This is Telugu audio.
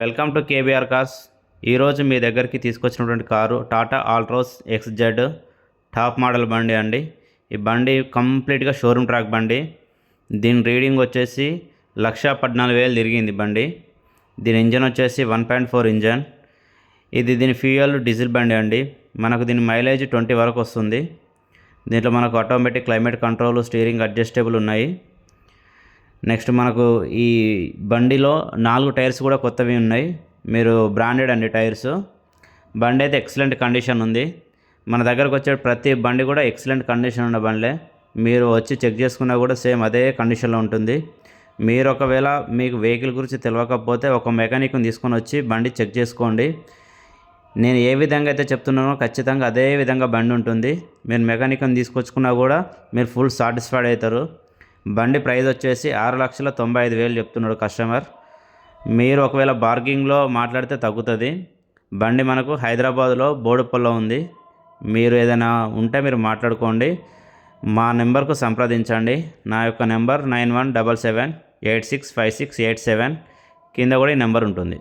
Welcome to KBR cars. ఈరోజు మీ దగ్గరికి తీసుకొచ్చినటువంటి car Tata Altroz XZ top model బండి అండి. ఈ బండి కంప్లీట్గా షోరూమ్ ట్రాక్ బండి. దీని రీడింగ్ వచ్చేసి 1,14,000 తిరిగింది బండి. దీని ఇంజన్ వచ్చేసి 1.4 ఇంజన్. దీని ఫ్యూయల్ డీజిల్ బండి అండి. మనకు దీని మైలేజ్ 20 వరకు వస్తుంది. దీంట్లో మనకు automatic climate control, steering adjustable ఉన్నాయి. నెక్స్ట్ మనకు ఈ బండిలో 4 టైర్స్ కూడా కొత్తవి ఉన్నాయి. మీరు బ్రాండెడ్ అండి టైర్స్. బండి అయితే ఎక్సలెంట్ కండిషన్ ఉంది. మన దగ్గరకు వచ్చే ప్రతి బండి కూడా ఎక్సలెంట్ కండిషన్ ఉన్న బండ్లే. మీరు వచ్చి చెక్ చేసుకున్నా కూడా సేమ్ అదే కండిషన్లో ఉంటుంది. మీరు ఒకవేళ మీకు వెహికల్ గురించి తెలియకపోతే ఒక మెకానిక్ని తీసుకొని వచ్చి బండి చెక్ చేసుకోండి. నేను ఏ విధంగా అయితే చెప్తున్నానో ఖచ్చితంగా అదే విధంగా బండి ఉంటుంది. మీరు మెకానిక్ని తీసుకొచ్చుకున్నా కూడా మీరు ఫుల్ సాటిస్ఫైడ్ అవుతారు. బండి ప్రైస్ వచ్చేసి 6,95,000 చెప్తున్నాడు కస్టమర్. మీరు ఒకవేళ బార్గింగ్లో మాట్లాడితే తగ్గుతుంది. బండి మనకు హైదరాబాద్లో బోడుప్పల్లో ఉంది. మీరు ఏదైనా ఉంటే మీరు మాట్లాడుకోండి. మా నెంబర్కు సంప్రదించండి. నా యొక్క నెంబర్ 9177865687. కింద కూడా ఈ నెంబర్ ఉంటుంది.